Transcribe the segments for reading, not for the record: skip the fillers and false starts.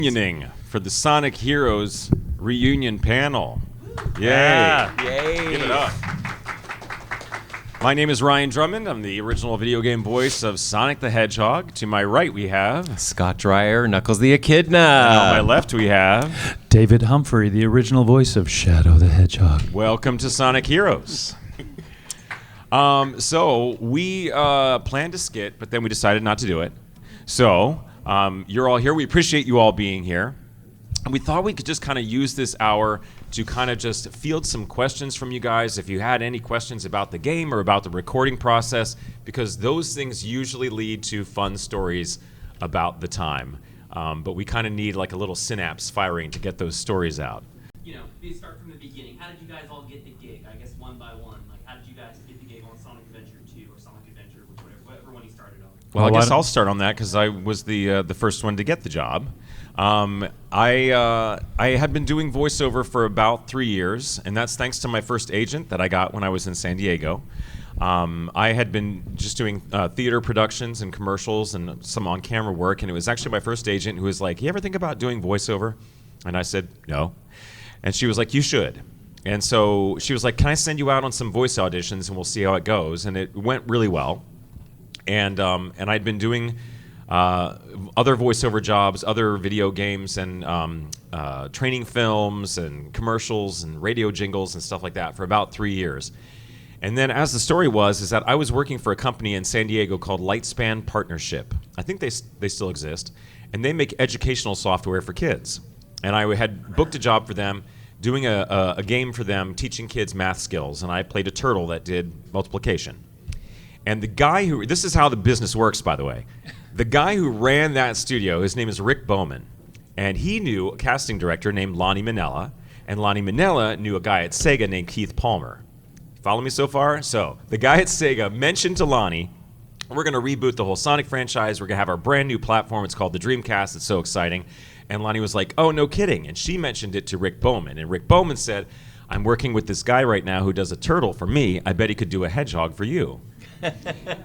Reunioning for the Sonic Heroes reunion panel. Yay. Yeah. Yay. Give it up. My name is Ryan Drummond. I'm the original video game voice of Sonic the Hedgehog. To my right we have... Scott Dreier, Knuckles the Echidna. And on my left we have... David Humphrey, the original voice of Shadow the Hedgehog. Welcome to Sonic Heroes. So we planned a skit, but then we decided not to do it. So you're all here. We appreciate you all being here. And we thought we could just kind of use this hour to kind of just field some questions from you guys if you had any questions about the game or about the recording process, because those things usually lead to fun stories about the time. But we kind of need like a little synapse firing to get those stories out. You know, we start from the beginning. How did you guys all get the gig? I guess one by one. Like, how did you guys get the gig on Sonic Adventure 2 or Sonic Adventure, whatever one you started on? Well, I guess I'll start on that because I was the first one to get the job. I had been doing voiceover for about 3 years, and that's thanks to my first agent that I got when I was in San Diego. I had been just doing theater productions and commercials and some on-camera work, and it was actually my first agent who was like, "You ever think about doing voiceover?" And I said, "No." And she was like, "You should." And so she was like, "Can I send you out on some voice auditions and we'll see how it goes?" And it went really well. And I'd been doing other voiceover jobs, other video games, and training films and commercials and radio jingles and stuff like that for about 3 years. And then, as the story was, is that I was working for a company in San Diego called Lightspan Partnership. I think they still exist, and they make educational software for kids. And I had booked a job for them, doing a game for them, teaching kids math skills, and I played a turtle that did multiplication. And the guy who, this is how the business works, by the way. The guy who ran that studio, his name is Rick Bowman, and he knew a casting director named Lonnie Minella, and Lonnie Minella knew a guy at Sega named Keith Palmer. Follow me so far? So the guy at Sega mentioned to Lonnie, we're going to reboot the whole Sonic franchise. We're going to have our brand new platform. It's called the Dreamcast. It's so exciting. And Lonnie was like, "Oh, no kidding." And she mentioned it to Rick Bowman. And Rick Bowman said, "I'm working with this guy right now who does a turtle for me. I bet he could do a hedgehog for you."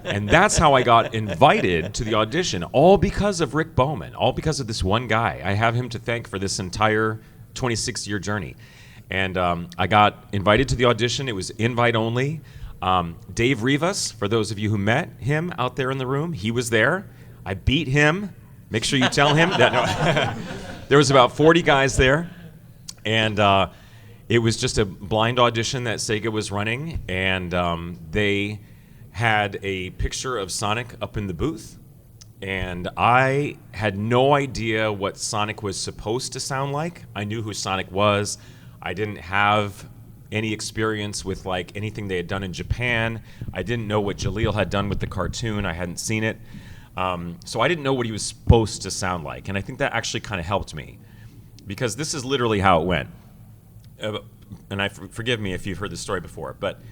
And that's how I got invited to the audition, all because of Rick Bowman, all because of this one guy. I have him to thank for this entire 26-year journey. And I got invited to the audition. It was invite only. Dave Rivas, for those of you who met him out there in the room, he was there. I beat him. Make sure you tell him that. No. There was about 40 guys there. And it was just a blind audition that Sega was running. And they had a picture of Sonic up in the booth, and I had no idea what Sonic was supposed to sound like. I knew who Sonic was. I didn't have any experience with like anything they had done in Japan. I didn't know what Jaleel had done with the cartoon. I hadn't seen it. So I didn't know what he was supposed to sound like, and I think that actually kind of helped me, because this is literally how it went. And forgive me if you've heard this story before, but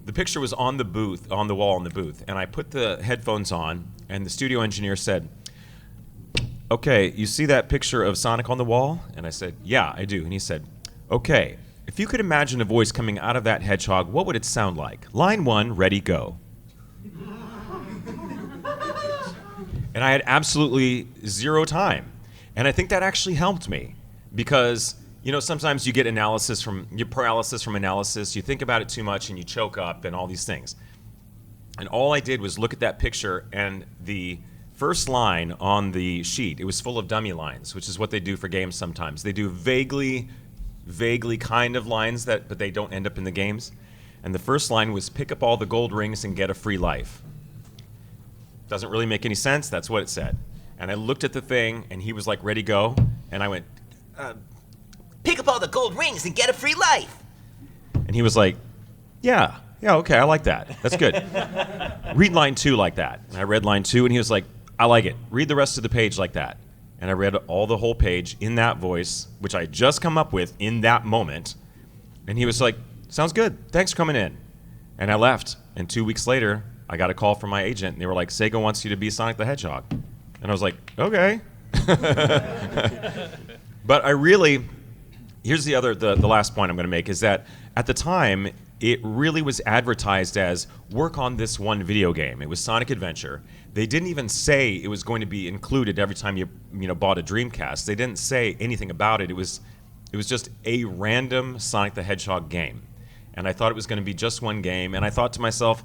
the picture was on the booth, on the wall in the booth, and I put the headphones on, and the studio engineer said, "Okay, you see that picture of Sonic on the wall?" And I said, "Yeah, I do." And he said, "Okay, if you could imagine a voice coming out of that hedgehog, what would it sound like? Line 1, ready, go." And I had absolutely zero time. And I think that actually helped me, because you know, sometimes you get paralysis from analysis. You think about it too much and you choke up and all these things. And all I did was look at that picture, and the first line on the sheet, it was full of dummy lines, which is what they do for games sometimes. They do vaguely kind of lines but they don't end up in the games. And the first line was, "Pick up all the gold rings and get a free life." Doesn't really make any sense. That's what it said. And I looked at the thing, and he was like, "Ready, go." And I went, "Pick up all the gold rings and get a free life." And he was like, yeah, okay, I like that. That's good. Read line 2 like that. And I read line 2, and he was like, "I like it. Read the rest of the page like that." And I read the whole page in that voice, which I had just come up with in that moment. And he was like, "Sounds good. Thanks for coming in." And I left. And 2 weeks later, I got a call from my agent, and they were like, "Sega wants you to be Sonic the Hedgehog." And I was like, okay. But I really... Here's the last point I'm going to make, is that at the time, it really was advertised as work on this one video game. It was Sonic Adventure. They didn't even say it was going to be included every time you bought a Dreamcast. They didn't say anything about it. It was just a random Sonic the Hedgehog game. And I thought it was going to be just one game. And I thought to myself,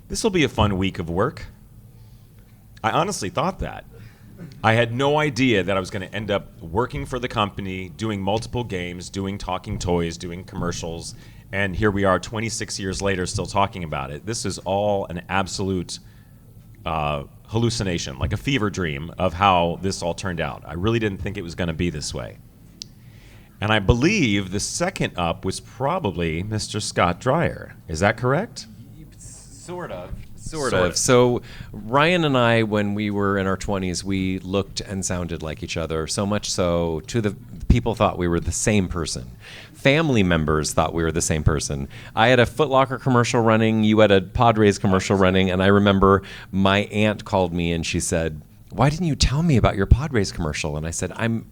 this will be a fun week of work. I honestly thought that. I had no idea that I was going to end up working for the company, doing multiple games, doing talking toys, doing commercials. And here we are 26 years later still talking about it. This is all an absolute hallucination, like a fever dream of how this all turned out. I really didn't think it was going to be this way. And I believe the second up was probably Mr. Scott Dreier. Is that correct? Sort of. So Ryan and I, when we were in our 20s, we looked and sounded like each other, so much so to the people thought we were the same person. Family members thought we were the same person. I had a Foot Locker commercial running, you had a Padres commercial running, and I remember my aunt called me and she said, "Why didn't you tell me about your Padres commercial?" And I said, and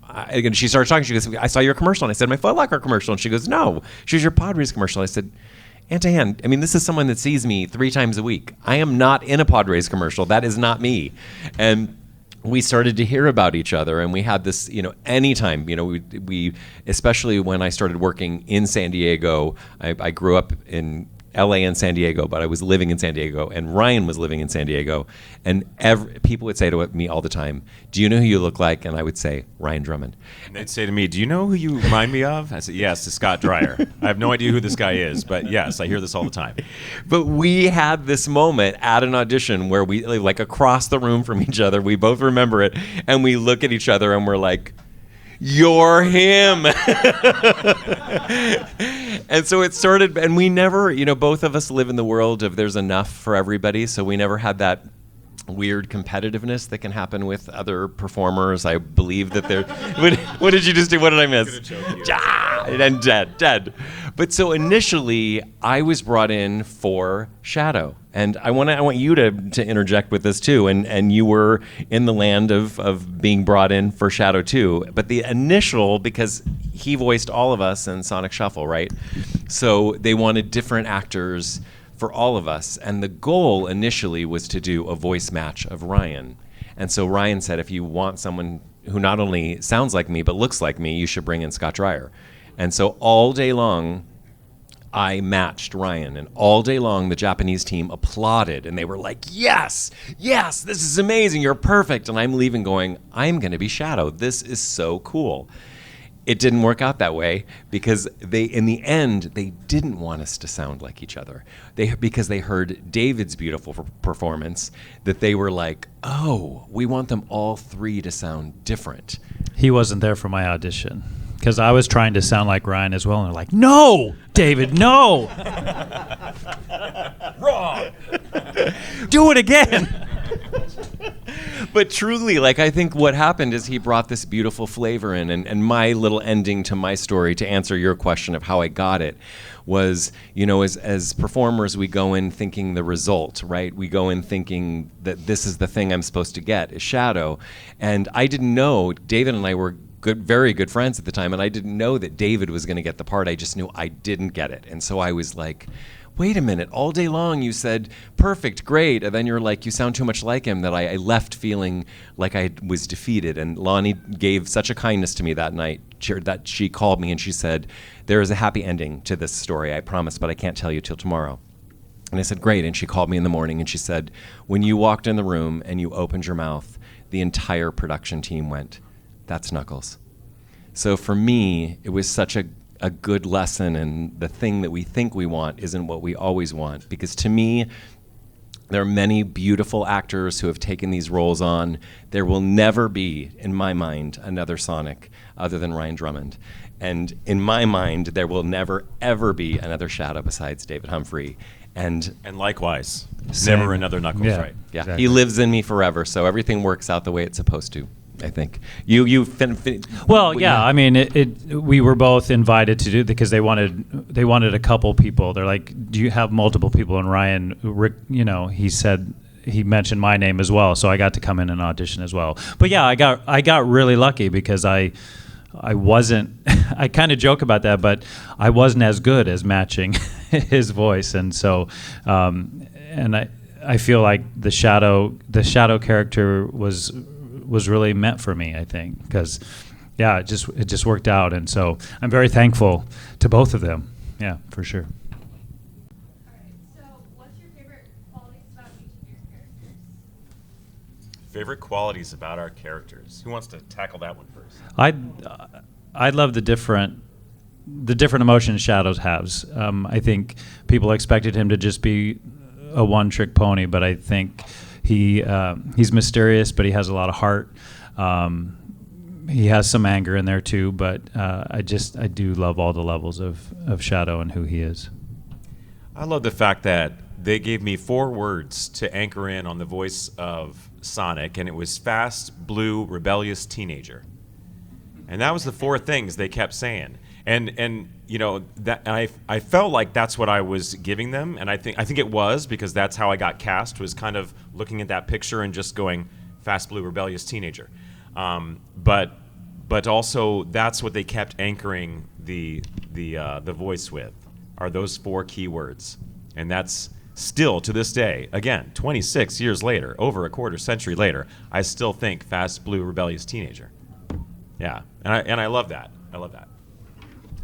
she started talking, she goes, "I saw your commercial." And I said, "My Foot Locker commercial." And she goes, "No, she was your Padres commercial." I said, "Aunt Ann, I mean, this is someone that sees me 3 times a week. I am not in a Padres commercial. That is not me." And we started to hear about each other, and we had this, anytime, we especially when I started working in San Diego. I grew up in LA and San Diego, but I was living in San Diego, and Ryan was living in San Diego, and people would say to me all the time, "Do you know who you look like?" And I would say, "Ryan Drummond." And they'd say to me, "Do you know who you remind me of?" I said, "Yes, it's Scott Dreier." I have no idea who this guy is, but yes, I hear this all the time. But we had this moment at an audition where we, like across the room from each other, we both remember it, and we look at each other and we're like, "You're him." And so it started, and we never, both of us live in the world of there's enough for everybody, so we never had that weird competitiveness that can happen with other performers. I believe that there. What did you just do? What did I miss? And dead. But so initially, I was brought in for Shadow, and I want you to interject with this too. And you were in the land of being brought in for Shadow too. But the initial, because he voiced all of us in Sonic Shuffle, right? So they wanted different actors for all of us, and the goal initially was to do a voice match of Ryan. And so Ryan said, if you want someone who not only sounds like me but looks like me, you should bring in Scott Dreier. And so all day long, I matched Ryan, and all day long the Japanese team applauded, and they were like, yes, this is amazing, you're perfect. And I'm leaving going, I'm going to be Shadow. This is so cool. It didn't work out that way because in the end, they didn't want us to sound like each other. Because they heard David's beautiful performance, that they were like, oh, we want them all 3 to sound different. He wasn't there for my audition because I was trying to sound like Ryan as well, and they're like, "No, David, no." Wrong. Do it again. But truly, I think what happened is he brought this beautiful flavor in, and my little ending to my story, to answer your question of how I got it, was, as performers, we go in thinking the result, right? We go in thinking that this is the thing I'm supposed to get, is Shadow. And I didn't know, David and I were very good friends at the time, and I didn't know that David was going to get the part. I just knew I didn't get it. And so I was like, wait a minute, all day long you said, perfect, great, and then you're like, you sound too much like him, that I left feeling like I was defeated. And Lonnie gave such a kindness to me that night that she called me and she said, there is a happy ending to this story, I promise, but I can't tell you till tomorrow. And I said, great, and she called me in the morning and she said, when you walked in the room and you opened your mouth, the entire production team went, that's Knuckles. So for me, it was such a good lesson, and the thing that we think we want isn't what we always want. Because to me, there are many beautiful actors who have taken these roles on. There will never be, in my mind, another Sonic other than Ryan Drummond. And in my mind, there will never, ever be another Shadow besides David Humphrey. And likewise, Same. never another Knuckles, right? yeah, Exactly. He lives in me forever, so everything works out the way it's supposed to, I think. Well, yeah. I mean, we were both invited to do it because they wanted a couple people. They're like, "Do you have multiple people?" And Ryan, Rick, he said he mentioned my name as well, so I got to come in and audition as well. But yeah, I got really lucky because I I wasn't. I kind of joke about that, but I wasn't as good as matching his voice, and so and I feel like the shadow character was really meant for me. I think because it just worked out, and so I'm very thankful to both of them. Yeah, for sure. Favorite qualities about our characters. Who wants to tackle that one first? I love the different emotions Shadows has. I think people expected him to just be a one-trick pony, but I think he's mysterious, but he has a lot of heart. He has some anger in there too, but I do love all the levels of Shadow and who he is. I love the fact that they gave me 4 words to anchor in on the voice of Sonic, and it was fast, blue, rebellious teenager. And that was the 4 things they kept saying. And you know, that I felt like that's what I was giving them, and I think it was, because that's how I got cast, was kind of looking at that picture and just going fast, blue, rebellious teenager. But also that's what they kept anchoring the voice with, are those 4 key words. And that's still, to this day, again, 26 years later, over a quarter century later, I still think fast, blue, rebellious teenager. Yeah, and I love that. I love that.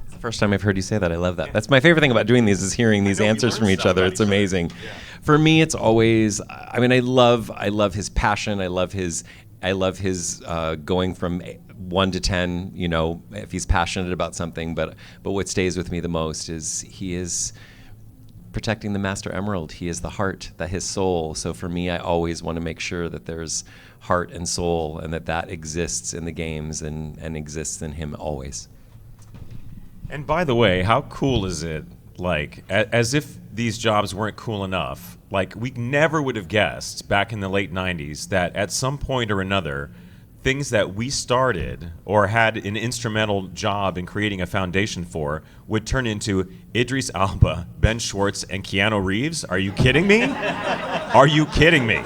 It's the first time I've heard you say that. I love that. That's my favorite thing about doing these, is hearing these answers from each other. It's amazing. Yeah. For me, it's always, I mean, I love his passion. I love his going from 1 to 10, you know, if he's passionate about something. But what stays with me the most is he is protecting the Master Emerald. He is the heart, his soul. So for me, I always want to make sure that there's heart and soul, and that exists in the games and exists in him always. And by the way, how cool is it, like, as if these jobs weren't cool enough, like, we never would have guessed back in the late 90s that at some point or another, things that we started or had an instrumental job in creating a foundation for would turn into Idris Elba, Ben Schwartz, and Keanu Reeves. Are you kidding me? Are you kidding me?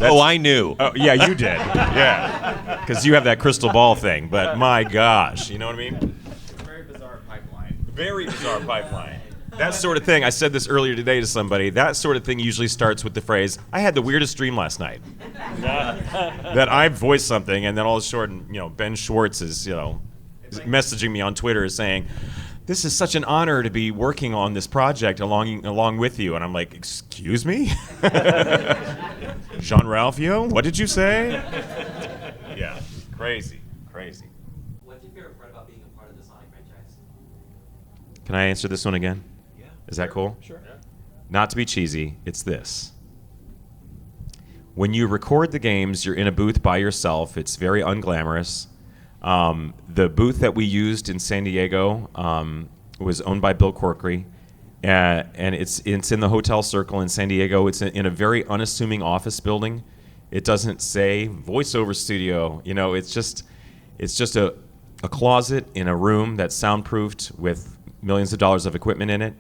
Oh, I knew. Oh, yeah, you did. Yeah, because you have that crystal ball thing. But my gosh, you know what I mean? It's a very bizarre pipeline. Very bizarre pipeline. That sort of thing, I said this earlier today to somebody, that sort of thing usually starts with the phrase, I had the weirdest dream last night. That I voiced something, and then all of a sudden, you know, Ben Schwartz is, you know, messaging me on Twitter saying, this is such an honor to be working on this project along with you. And I'm like, excuse me? Jean-Ralphio, what did you say? Yeah, crazy. What's your favorite part about being a part of the Sonic franchise? Can I answer this one again? Yeah. Is that cool? Sure. Yeah. Not to be cheesy, it's this. When you record the games, you're in a booth by yourself. It's very unglamorous. The booth that we used in San Diego was owned by Bill Corkery, and it's in the Hotel Circle in San Diego. It's in a very unassuming office building. It doesn't say voiceover studio. You know, it's just a closet in a room that's soundproofed with millions of dollars of equipment in it.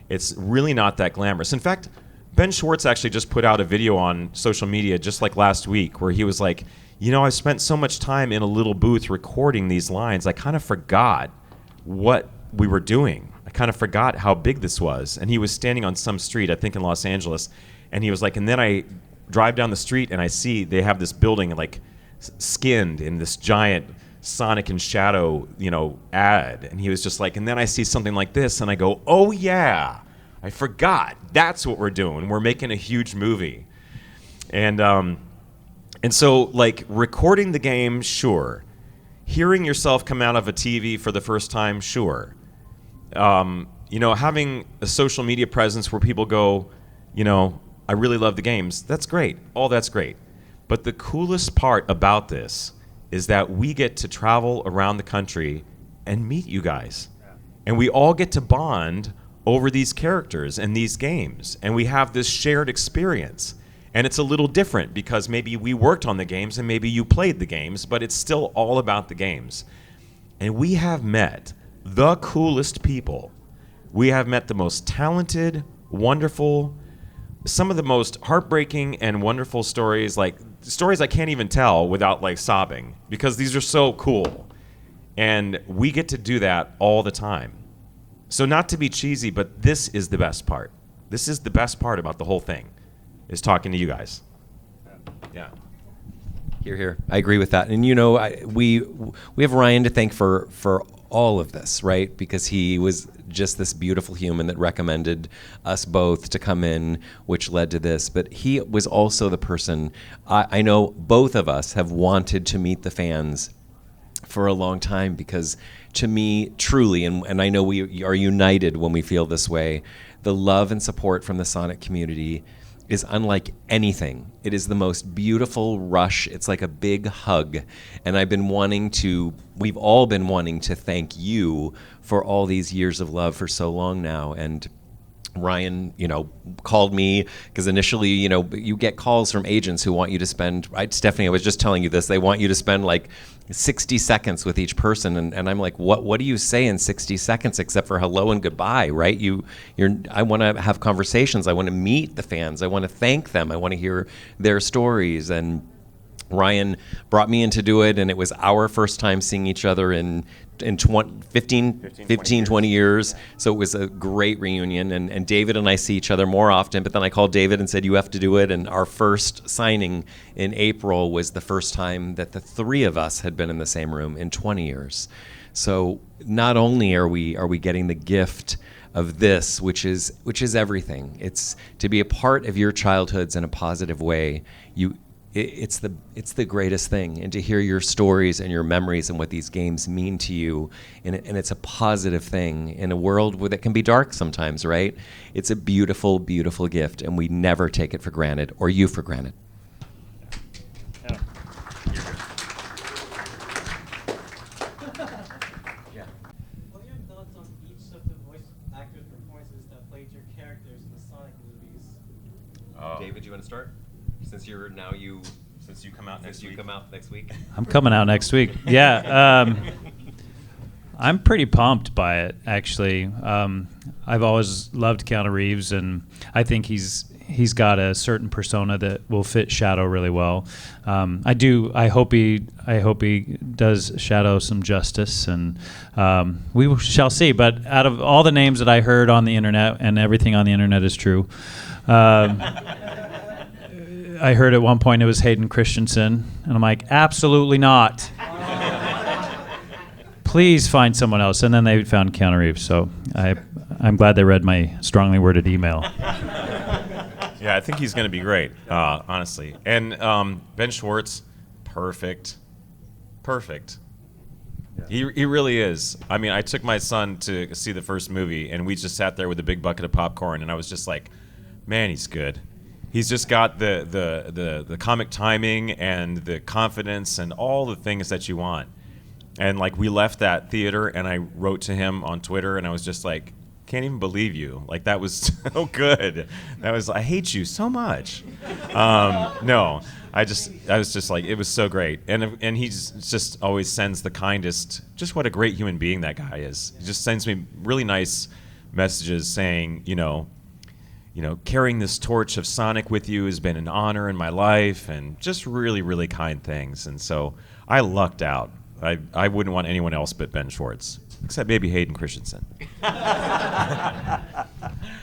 It's really not that glamorous. In fact, Ben Schwartz actually just put out a video on social media just like last week where he was like, you know, I spent so much time in a little booth recording these lines, I kind of forgot what we were doing. I kind of forgot how big this was. And he was standing on some street, I think in Los Angeles, and he was like, and then I drive down the street and I see they have this building like skinned in this giant Sonic and Shadow, you know, ad. And he was just like, and then I see something like this and I go, oh yeah, I forgot. That's what we're doing. We're making a huge movie. And so, like, recording the game, sure. Hearing yourself come out of a TV for the first time, sure. You know, having a social media presence where people go, you know, I really love the games, that's great. All that's great. But the coolest part about this is that we get to travel around the country and meet you guys. And we all get to bond over these characters and these games. And we have this shared experience. And it's a little different because maybe we worked on the games and maybe you played the games, but it's still all about the games. And we have met the coolest people. We have met the most talented, wonderful, some of the most heartbreaking and wonderful stories. Like, stories I can't even tell without like sobbing because these are so cool. And we get to do that all the time. So not to be cheesy, but this is the best part. This is the best part about the whole thing, is talking to you guys. Yeah. Here. I agree with that. And we have Ryan to thank for all of this, right? Because he was just this beautiful human that recommended us both to come in, which led to this. But he was also the person, I know both of us have wanted to meet the fans for a long time, because to me, truly, and I know we are united when we feel this way, the love and support from the Sonic community is unlike anything. It is the most beautiful rush. It's like a big hug. And we've all been wanting to thank you for all these years of love for so long now. And Ryan, called me because initially, you get calls from agents who want you to spend, right? Stephanie, I was just telling you this. They want you to spend like 60 seconds with each person. And I'm like, what do you say in 60 seconds except for hello and goodbye, right? I want to have conversations. I want to meet the fans. I want to thank them. I want to hear their stories. And Ryan brought me in to do it, and it was our first time seeing each other in 20 years. So it was a great reunion, and David and I see each other more often, but then I called David and said, you have to do it, and our first signing in April was the first time that the three of us had been in the same room in 20 years. So not only are we getting the gift of this, which is everything. It's to be a part of your childhoods in a positive way. It's the greatest thing, and to hear your stories and your memories and what these games mean to you, and it's a positive thing in a world that can be dark sometimes, right? It's a beautiful, beautiful gift, and we never take it for granted, or you for granted. Yeah. What are your thoughts on each of the voice actors' performances that played your characters in the Sonic movies? David, do you want to start? Since you come out next week. I'm coming out next week. Yeah. I'm pretty pumped by it, actually. I've always loved Keanu Reeves, and I think he's got a certain persona that will fit Shadow really well. I hope he does Shadow some justice, and we shall see. But out of all the names that I heard on the internet, and everything on the internet is true, I heard at one point it was Hayden Christensen, and I'm like, absolutely not. Please find someone else. And then they found Keanu Reeves, so I'm glad they read my strongly worded email. Yeah, I think he's going to be great, honestly. And Ben Schwartz, perfect. He really is. I mean, I took my son to see the first movie, and we just sat there with a big bucket of popcorn, and I was just like, man, he's good. He's just got the comic timing and the confidence and all the things that you want. And like, we left that theater, and I wrote to him on Twitter, and I was just like, can't even believe you. Like, that was so good. I hate you so much. No, I was just like, it was so great. And he's just always sends the kindest, just what a great human being that guy is. He just sends me really nice messages saying, carrying this torch of Sonic with you has been an honor in my life, and just really, really kind things. And so I lucked out. I wouldn't want anyone else but Ben Schwartz, except maybe Hayden Christensen.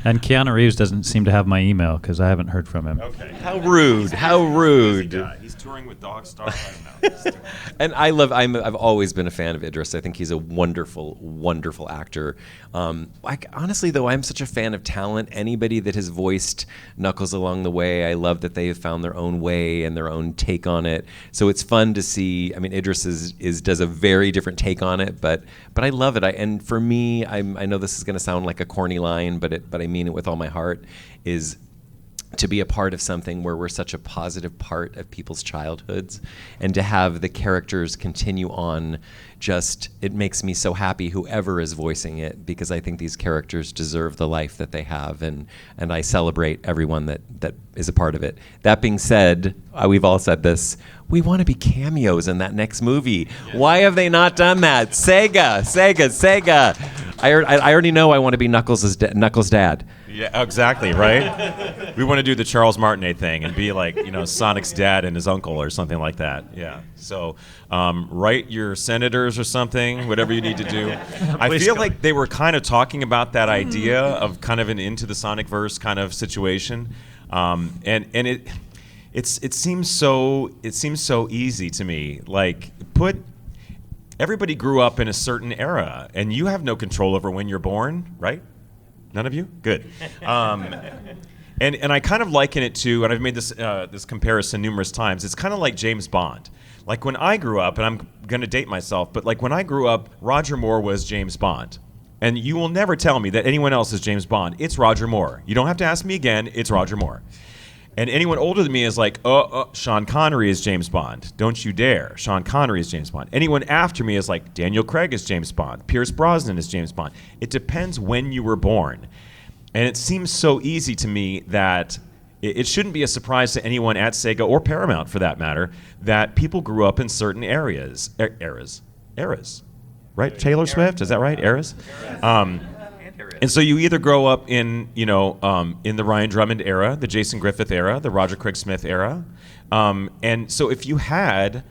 And Keanu Reeves doesn't seem to have my email because I haven't heard from him. Okay. How rude! How rude! He's touring with Dog Star. I don't know. And I've always been a fan of Idris. I think he's a wonderful, wonderful actor. Honestly, though, I'm such a fan of talent. Anybody that has voiced Knuckles along the way, I love that they have found their own way and their own take on it. So it's fun to see. I mean, Idris does a very different take on it, but I love it. And for me, I know this is going to sound like a corny line, but I mean it with all my heart, is to be a part of something where we're such a positive part of people's childhoods, and to have the characters continue on, it makes me so happy, whoever is voicing it, because I think these characters deserve the life that they have, and I celebrate everyone that is a part of it. That being said, we've all said this, we want to be cameos in that next movie. Why have they not done that? Sega. I already know I want to be Knuckles' dad. Yeah, exactly, right? We want to do the Charles Martinet thing and be like, Sonic's dad and his uncle or something like that. Yeah. So write your senators or something, whatever you need to do. I feel like they were kind of talking about that idea of kind of an Into the Sonicverse kind of situation. And it seems so easy to me. Like, everybody grew up in a certain era, and you have no control over when you're born, right? None of you? Good. And I kind of liken it to, and I've made this comparison numerous times, it's kind of like James Bond. Like when I grew up, and I'm going to date myself, but like when I grew up, Roger Moore was James Bond. And you will never tell me that anyone else is James Bond. It's Roger Moore. You don't have to ask me again, it's Roger Moore. And anyone older than me is like, Sean Connery is James Bond. Don't you dare. Sean Connery is James Bond. Anyone after me is like, Daniel Craig is James Bond. Pierce Brosnan is James Bond. It depends when you were born. And it seems so easy to me that it shouldn't be a surprise to anyone at Sega, or Paramount for that matter, that people grew up in certain eras. Right? Taylor Swift? Is that right? Eras? And so you either grow up in, in the Ryan Drummond era, the Jason Griffith era, the Roger Craig Smith era. And so if you had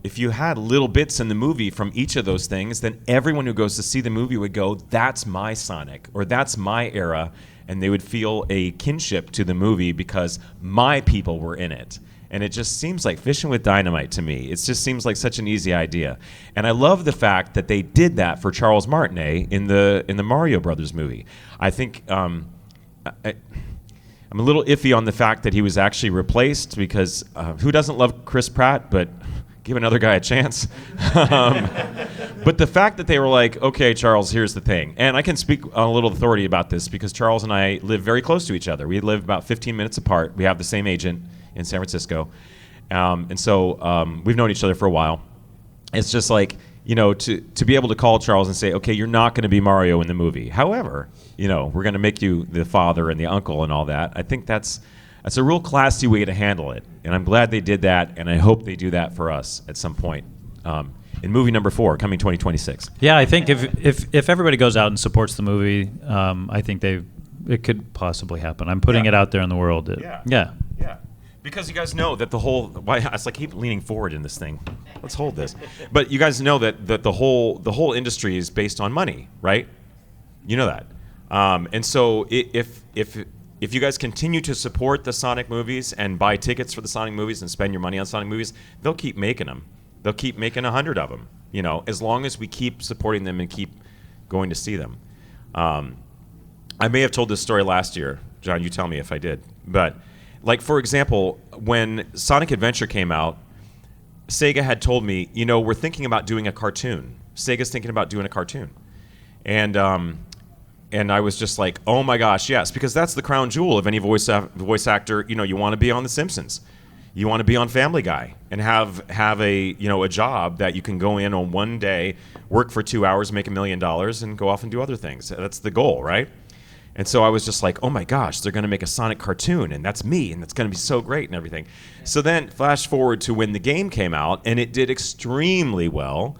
little bits in the movie from each of those things, then everyone who goes to see the movie would go, that's my Sonic, or that's my era, and they would feel a kinship to the movie because my people were in it. And it just seems like fishing with dynamite to me. It just seems like such an easy idea. And I love the fact that they did that for Charles Martinet in the Mario Brothers movie. I think I'm a little iffy on the fact that he was actually replaced because who doesn't love Chris Pratt, but give another guy a chance. But the fact that they were like, okay, Charles, here's the thing. And I can speak on a little authority about this because Charles and I live very close to each other. We live about 15 minutes apart. We have the same agent in San Francisco. And so we've known each other for a while. It's just like, to be able to call Charles and say, okay, you're not going to be Mario in the movie. However, we're going to make you the father and the uncle and all that. I think that's a real classy way to handle it. And I'm glad they did that, and I hope they do that for us at some point. In movie number 4, coming 2026. Yeah, I think if everybody goes out and supports the movie, I think it could possibly happen. I'm putting it out there in the world. Yeah. Because you guys know that I keep leaning forward in this thing. Let's hold this. But you guys know that the whole industry is based on money, right? You know that. And so if you guys continue to support the Sonic movies and buy tickets for the Sonic movies and spend your money on Sonic movies, they'll keep making them. They'll keep making 100 of them. As long as we keep supporting them and keep going to see them. I may have told this story last year, John. You tell me if I did, but. Like, for example, when Sonic Adventure came out, Sega had told me, we're thinking about doing a cartoon. Sega's thinking about doing a cartoon. And I was just like, oh my gosh, yes, because that's the crown jewel of any voice actor. You want to be on The Simpsons. You want to be on Family Guy and have a job that you can go in on one day, work for 2 hours, make $1 million, and go off and do other things. That's the goal, right? And so I was just like, oh my gosh, they're going to make a Sonic cartoon, and that's me, and that's going to be so great and everything. So then flash forward to when the game came out, and it did extremely well.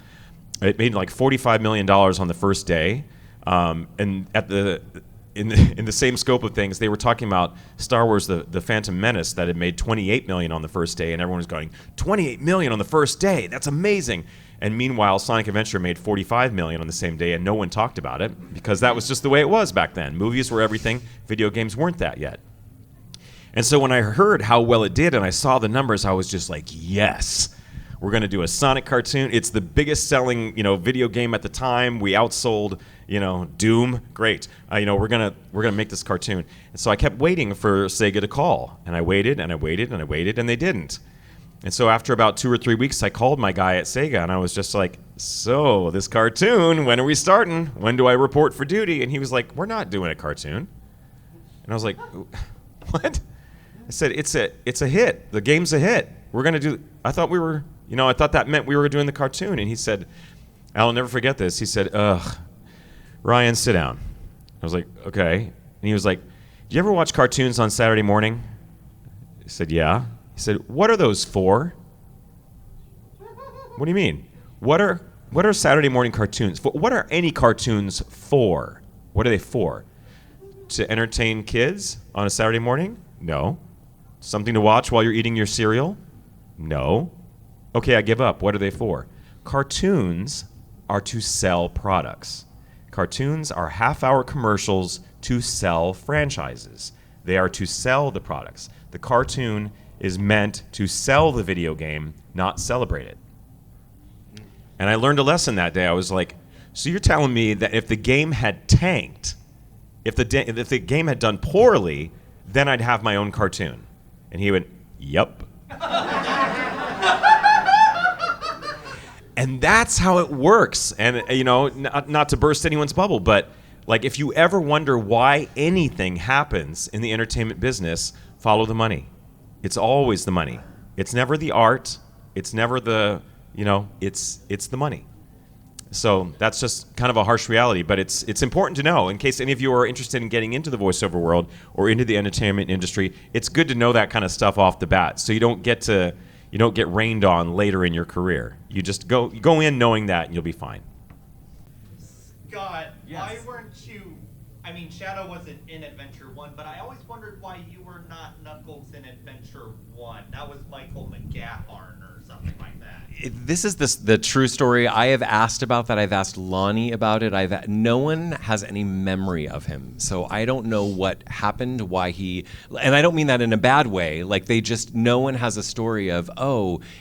It made like $45 million on the first day. And in the same scope of things, they were talking about Star Wars, the Phantom Menace, that had made $28 million on the first day, and everyone was going, $28 million on the first day? That's amazing. And meanwhile, Sonic Adventure made $45 million on the same day, and no one talked about it because that was just the way it was back then. Movies were everything. Video games weren't that yet. And so when I heard how well it did and I saw the numbers, I was just like, yes, we're going to do a Sonic cartoon. It's the biggest selling, video game at the time. We outsold, Doom. Great. We're gonna make this cartoon. And so I kept waiting for Sega to call, and I waited and I waited and I waited, and they didn't. And so after about 2 or 3 weeks, I called my guy at Sega, and I was just like, so this cartoon, when are we starting? When do I report for duty? And he was like, we're not doing a cartoon. And I was like, what? I said, it's a hit. The game's a hit. We're going to do, I thought that meant we were doing the cartoon. And he said, I'll never forget this. He said, Ryan, sit down. I was like, okay. And he was like, do you ever watch cartoons on Saturday morning? I said, yeah. He said, what are those for? What do you mean? What are What are Saturday morning cartoons? What are any cartoons for? What are they for? To entertain kids on a Saturday morning? No. Something to watch while you're eating your cereal? No. Okay, I give up. What are they for? Cartoons are to sell products. Cartoons are half-hour commercials to sell franchises. They are to sell the products. The cartoon is meant to sell the video game, not celebrate it. And I learned a lesson that day. I was like, so you're telling me that if the game had tanked, if the game had done poorly, then I'd have my own cartoon? And he went, yep. And that's how it works. And, you know, not to burst anyone's bubble, but like if you ever wonder why anything happens in the entertainment business, follow the money. It's always the money. It's never the art. It's never the, you know, it's the money. So that's just kind of a harsh reality, but it's important to know in case any of you are interested in getting into the voiceover world or into the entertainment industry. It's good to know that kind of stuff off the bat, so you don't get rained on later in your career. You just go in knowing that, and you'll be fine. Scott, why weren't you? I mean, Shadow wasn't in Adventure 1, but I always wondered why you were not Knuckles in Adventure 1. That was Michael McGahern or something like that. This is the true story. I have asked about that. I've asked Lonnie about it. No one has any memory of him, so I don't know what happened, why he. And I don't mean that in a bad way. Like no one has a story of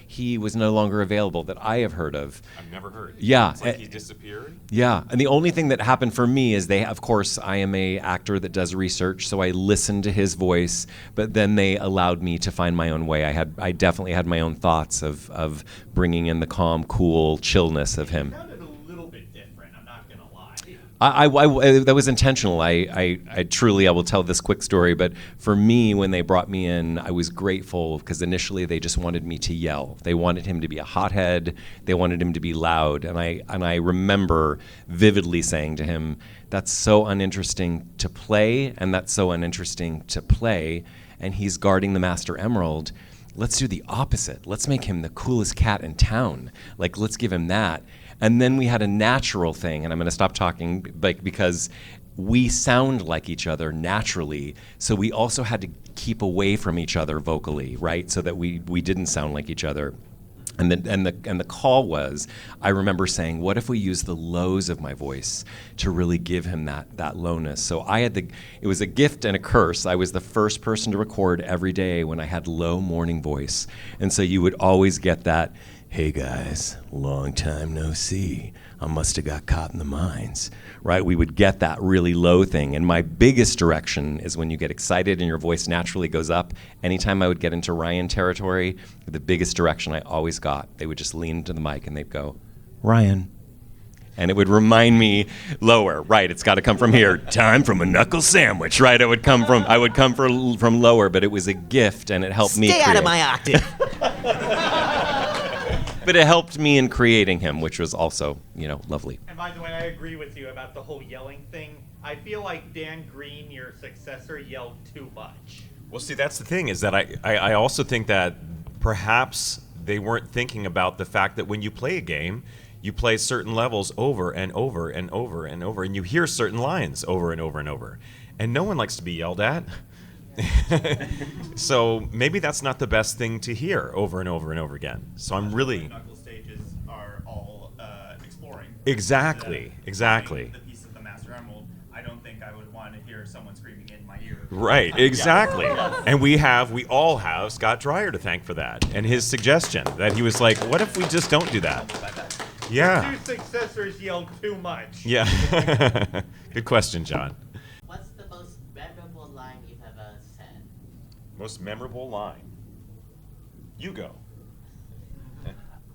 he was no longer available that I have heard of. I've never heard. Yeah, it's like he disappeared. Yeah, and the only thing that happened for me is of course, I am a actor that does research, so I listened to his voice, but then they allowed me to find my own way. I definitely had my own thoughts of bringing in the calm, cool chillness of him. It sounded a little bit different, I'm not going to lie. I that was intentional. I truly, I will tell this quick story, but for me, when they brought me in, I was grateful because initially they just wanted me to yell. They wanted him to be a hothead. They wanted him to be loud. And I remember vividly saying to him, that's so uninteresting to play, and that's so uninteresting to play. And he's guarding the Master Emerald. Let's do the opposite. Let's make him the coolest cat in town. Like, let's give him that. And then we had a natural thing, and I'm going to stop talking because we sound like each other naturally, so we also had to keep away from each other vocally, right? So that we didn't sound like each other. And the call was, I remember saying, what if we use the lows of my voice to really give him that lowness? So it was a gift and a curse. I was the first person to record every day when I had low morning voice. And so you would always get that, hey guys, long time no see. I must have got caught in the mines, right? We would get that really low thing. And my biggest direction is when you get excited and your voice naturally goes up. Anytime I would get into Ryan territory, the biggest direction I always got, they would just lean into the mic and they'd go, Ryan. And it would remind me lower, right? It's got to come from here. Time from a knuckle sandwich, right? I would come from lower, but it was a gift and it helped me. Stay out of my octave. But it helped me in creating him, which was also, lovely. And by the way, I agree with you about the whole yelling thing. I feel like Dan Green, your successor, yelled too much. Well, see, that's the thing is that I also think that perhaps they weren't thinking about the fact that when you play a game, you play certain levels over and over and over and over, and you hear certain lines over and over and over. And no one likes to be yelled at. So maybe that's not the best thing to hear over and over and over again. So I'm really... Knuckle stages are all exploring. Exactly. The piece of the Master Emerald, I don't think I would want to hear someone screaming in my ear. Right, exactly. And we all have Scott Dreier to thank for that. And his suggestion that he was like, what if we just don't do that? Yeah. Two successors yelled too much. Yeah. Good question, John. What's the most memorable line you've ever said? Most memorable line. You go.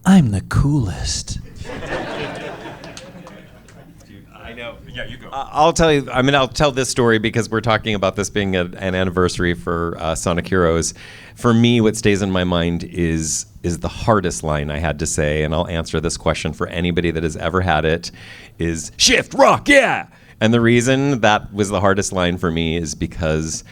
I'm the coolest. I know. Yeah, you go. I'll tell you. I'll tell this story because we're talking about this being an anniversary for Sonic Heroes. For me, what stays in my mind is the hardest line I had to say, and I'll answer this question for anybody that has ever had it, is shift, rock, yeah! And the reason that was the hardest line for me is because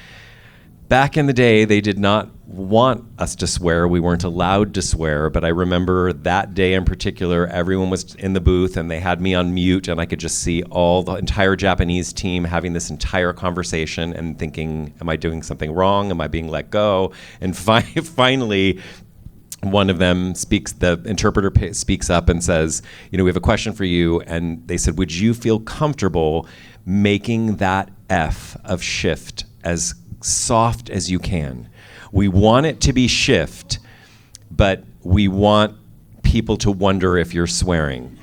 Back in the day, they did not want us to swear. We weren't allowed to swear, but I remember that day in particular, everyone was in the booth and they had me on mute, and I could just see all the entire Japanese team having this entire conversation and thinking, am I doing something wrong? Am I being let go? And finally, one of them speaks, the interpreter speaks up and says, we have a question for you. And they said, would you feel comfortable making that F of shift as soft as you can? We want it to be shift, but we want people to wonder if you're swearing.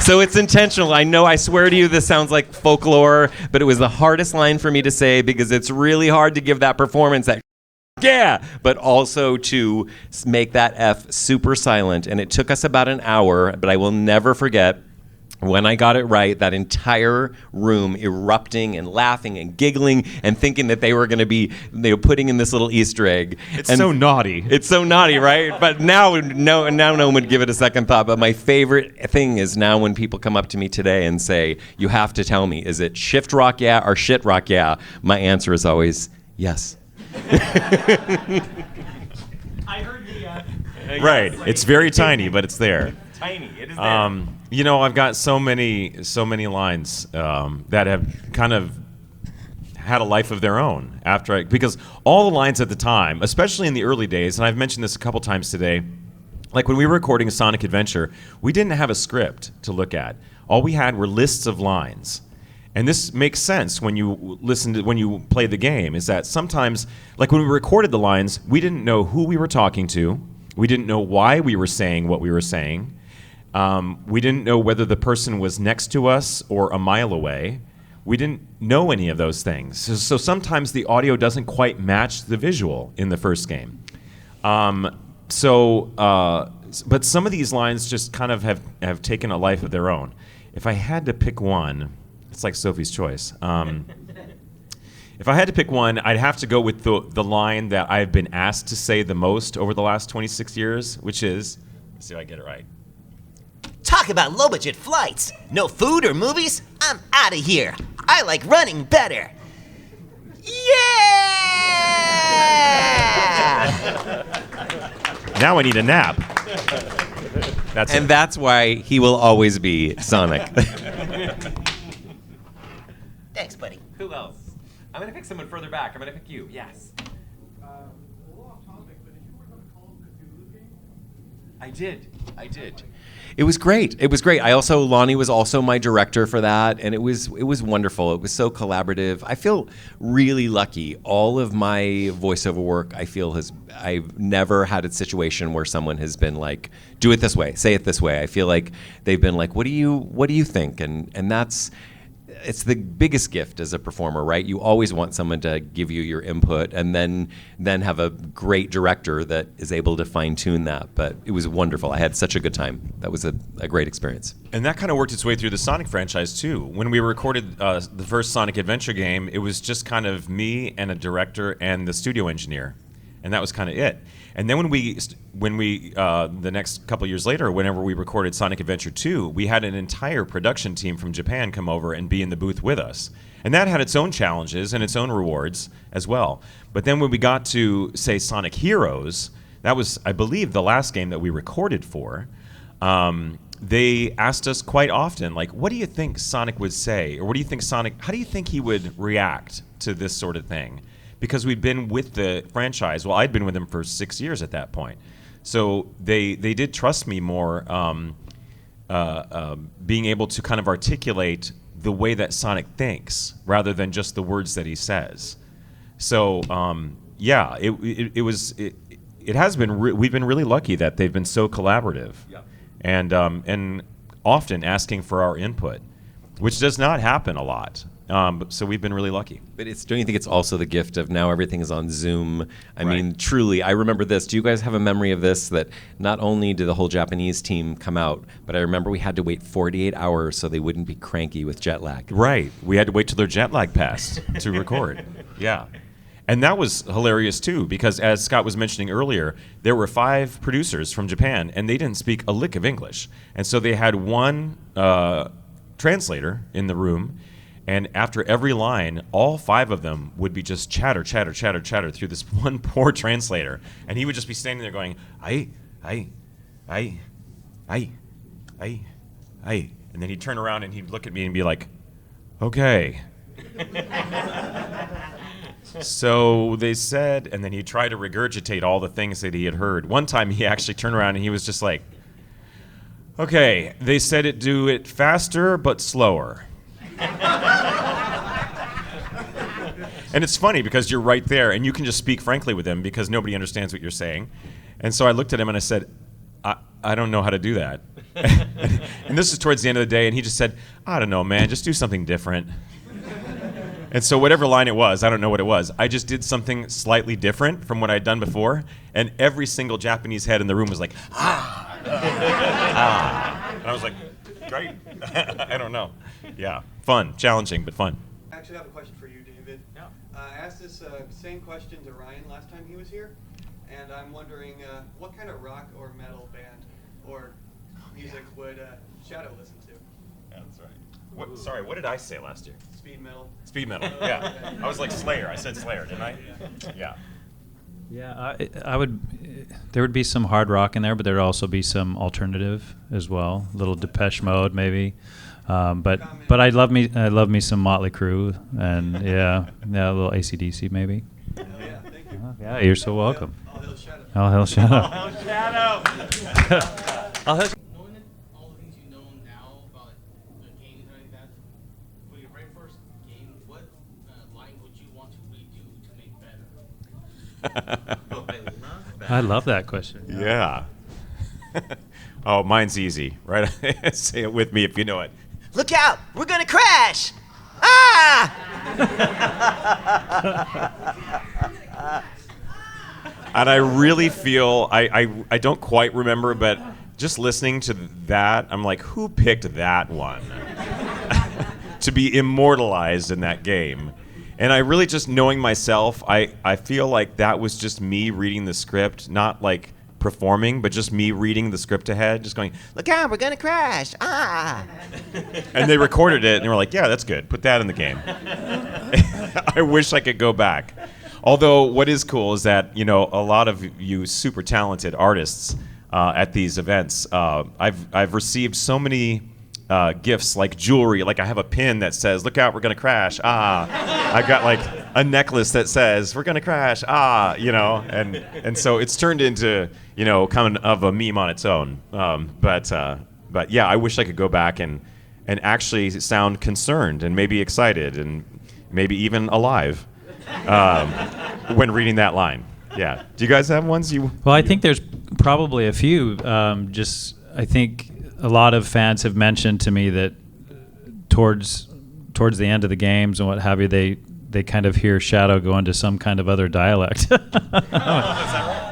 So it's intentional. I know I swear to you this sounds like folklore, but it was the hardest line for me to say because it's really hard to give that performance, that yeah, but also to make that F super silent. And it took us about an hour, but I will never forget when I got it right, that entire room erupting and laughing and giggling and thinking that they were going to be putting in this little Easter egg. It's so naughty. It's so naughty, right? But now no one would give it a second thought. But my favorite thing is now when people come up to me today and say, you have to tell me, is it shift rock yeah or shit rock yeah? My answer is always yes. I heard the. Right. It's very tiny, but it's there. Tiny. It is there. I've got so many lines that have kind of had a life of their own because all the lines at the time, especially in the early days, and I've mentioned this a couple times today, like when we were recording Sonic Adventure, we didn't have a script to look at. All we had were lists of lines. And this makes sense when you play the game, is that sometimes, like when we recorded the lines, we didn't know who we were talking to. We didn't know why we were saying what we were saying. We didn't know whether the person was next to us or a mile away. We didn't know any of those things. So sometimes the audio doesn't quite match the visual in the first game. But some of these lines just kind of have taken a life of their own. If I had to pick one, it's like Sophie's Choice. If I had to pick one, I'd have to go with the line that I've been asked to say the most over the last 26 years, which is, let's see if I get it right. Talk about low-budget flights. No food or movies? I'm out of here. I like running better. Yeah! Now I need a nap. That's why he will always be Sonic. Thanks, buddy. Who else? I'm going to pick someone further back. I'm going to pick you. Yes. A little off topic, but did you work on a Call of Cthulhu game? I did. It was great. Lonnie was also my director for that, and it was wonderful. It was so collaborative. I feel really lucky. All of my voiceover work, I've never had a situation where someone has been like, do it this way, say it this way. I feel like they've been like, what do you think? And it's the biggest gift as a performer, right? You always want someone to give you your input and then have a great director that is able to fine-tune that. But it was wonderful. I had such a good time. That was a great experience. And that kind of worked its way through the Sonic franchise, too. When we recorded the first Sonic Adventure game, it was just kind of me and a director and the studio engineer. And that was kind of it. And then when we the next couple years later, whenever we recorded Sonic Adventure 2, we had an entire production team from Japan come over and be in the booth with us. And that had its own challenges and its own rewards as well. But then when we got to, say, Sonic Heroes, that was, I believe, the last game that we recorded for, they asked us quite often, like, what do you think Sonic would say? Or how do you think he would react to this sort of thing? Because we'd been with the franchise. Well, I'd been with them for 6 years at that point. So they did trust me more being able to kind of articulate the way that Sonic thinks rather than just the words that he says. So, it has been, we've been really lucky that they've been so collaborative. Yeah. And often asking for our input, which does not happen a lot. So we've been really lucky. But don't you think it's also the gift of now everything is on Zoom? I mean, truly, I remember this. Do you guys have a memory of this? That not only did the whole Japanese team come out, but I remember we had to wait 48 hours so they wouldn't be cranky with jet lag. Right. We had to wait till their jet lag passed to record. Yeah. And that was hilarious, too, because as Scott was mentioning earlier, there were 5 producers from Japan, and they didn't speak a lick of English. And so they had one translator in the room. And after every line, all 5 of them would be just chatter through this one poor translator. And he would just be standing there going, I. And then he'd turn around and he'd look at me and be like, okay. So they said, and then he'd try to regurgitate all the things that he had heard. One time he actually turned around and he was just like, okay, they said it do it faster but slower. And it's funny because you're right there and you can just speak frankly with him because nobody understands what you're saying. And so I looked at him and I said, I don't know how to do that. And this is towards the end of the day, and he just said, I don't know, man, just do something different. And so whatever line it was, I don't know what it was, I just did something slightly different from what I'd done before, and every single Japanese head in the room was like, ah. And I was like, great. I don't know. Yeah, fun, challenging, but fun. I actually have a question for you, David. Yeah. I asked this same question to Ryan last time he was here, and I'm wondering what kind of rock or metal band or music would Shadow listen to? Yeah, that's right. Sorry, what did I say last year? Speed metal. Speed metal, yeah. I was like Slayer. I said Slayer, didn't I? Yeah. Yeah, I would. There would be some hard rock in there, but there'd also be some alternative as well. A little Depeche Mode, maybe. But I love me some Motley Crue, and yeah, a little AC/DC maybe. Yeah, thank you. Yeah, you're so welcome. All hail Shadow. All hail Shadow. Oh, Shadow! Knowing all the things you know now about the games and like that, for your very first game, what line would you want to redo to make better? I love that question. Yeah. Oh, mine's easy, right? Say it with me if you know it. Look out! We're gonna crash! Ah! And I really feel, I don't quite remember, but just listening to that, I'm like, who picked that one to be immortalized in that game? And I really just knowing myself, I feel like that was just me reading the script, not like performing, but just me reading the script ahead, just going, Look out! We're gonna crash! Ah! and they recorded it, and they were like, yeah, that's good. Put that in the game. I wish I could go back. Although what is cool is that, you know, a lot of you super talented artists at these events, I've received so many gifts like jewelry. Like I have a pin that says, look out, we're going to crash. Ah. I've got like a necklace that says, we're going to crash. Ah, you know, and so it's turned into, you know, kind of a meme on its own. But yeah, I wish I could go back and actually sound concerned and maybe excited and maybe even alive. When reading that line. Yeah. Do you guys have ones you... Well, I think there's probably a few. I think a lot of fans have mentioned to me that towards the end of the games and what have you, they kind of hear Shadow go into some kind of other dialect. And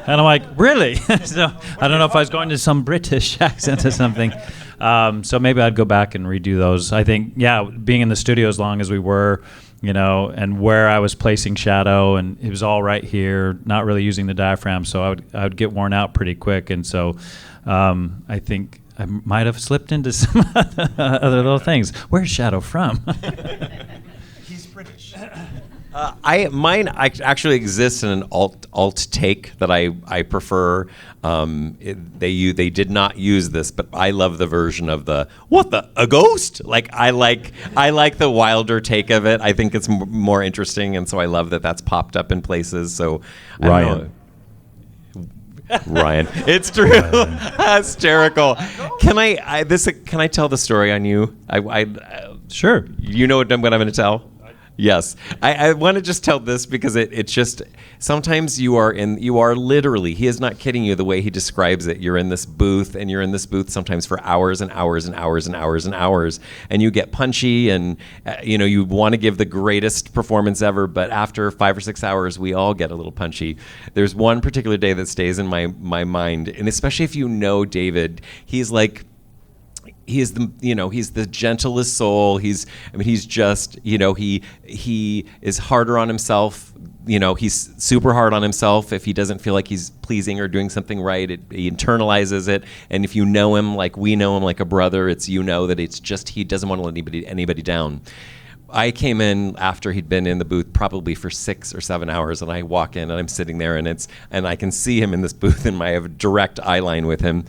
I'm like, really? So I don't know if I was going to some British accent or something. So maybe I'd go back and redo those. I think, yeah, being in the studio as long as we were, you know, and where I was placing Shadow, and it was all right here, not really using the diaphragm, so I would get worn out pretty quick, and so I think I might have slipped into some other little things. Where's Shadow from? He's British. Mine actually exists in an alt take that I prefer. They did not use this, but I love the version of a ghost. Like I like the wilder take of it. I think it's more interesting, and so I love that that's popped up in places. So Ryan. Ryan, it's true. Hysterical. Can I tell the story on you? Sure. You know what I'm going to tell. Yes. I want to just tell this because it's just, sometimes you are literally, he is not kidding you the way he describes it. You're in this booth and you're in this booth sometimes for hours and hours and hours and hours and hours, and you get punchy and, you want to give the greatest performance ever, but after 5 or 6 hours, we all get a little punchy. There's one particular day that stays in my mind, and especially if you know David, he's like, he's the gentlest soul. He's just, he is harder on himself. He's super hard on himself if he doesn't feel like he's pleasing or doing something right. He internalizes it. And if you know him like we know him, like a brother, that it's just he doesn't want to let anybody down. I came in after he'd been in the booth probably for 6 or 7 hours, and I walk in and I'm sitting there, and I can see him in this booth, and I have a direct eye line with him.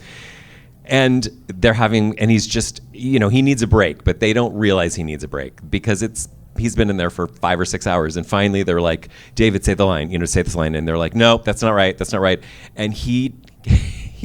And he's just, he needs a break, but they don't realize he needs a break because he's been in there for 5 or 6 hours, and finally they're like, David, say the line, say this line, and they're like, nope, that's not right, and he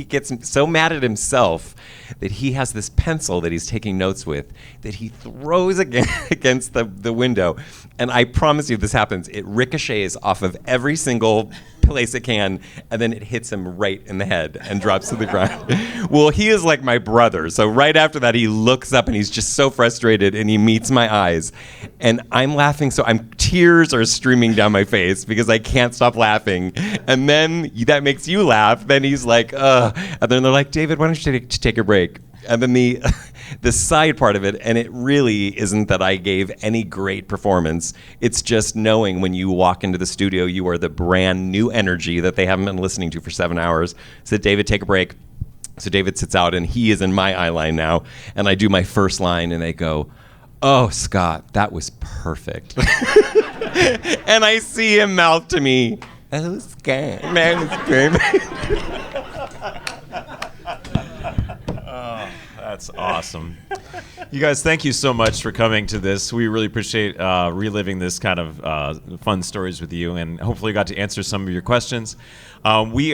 gets so mad at himself that he has this pencil that he's taking notes with that he throws against the window, and I promise you this happens. It ricochets off of every single place it can, and then it hits him right in the head and drops to the ground. Well, he is like my brother, so right after that he looks up and he's just so frustrated, and he meets my eyes, and I'm laughing, so tears are streaming down my face because I can't stop laughing, and then that makes you laugh. Then he's like, and then they're like, David, why don't you take a break? And then the side part of it, and it really isn't that I gave any great performance. It's just knowing when you walk into the studio, you are the brand new energy that they haven't been listening to for 7 hours. So David, take a break. So David sits out, and he is in my eye line now. And I do my first line, and they go, oh, Scott, that was perfect. And I see him mouth to me, oh, Scott, that was perfect. That's awesome. You guys, thank you so much for coming to this. We really appreciate reliving this kind of fun stories with you, and hopefully got to answer some of your questions. We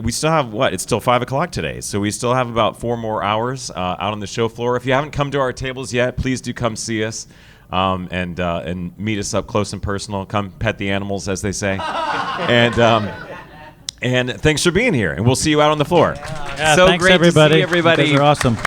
still have It's still 5 o'clock today, so we still have about 4 more hours out on the show floor. If you haven't come to our tables yet, please do come see us and meet us up close and personal. Come pet the animals, as they say, and thanks for being here. And we'll see you out on the floor. Yeah, So thanks great to see everybody. everybody. You guys are awesome.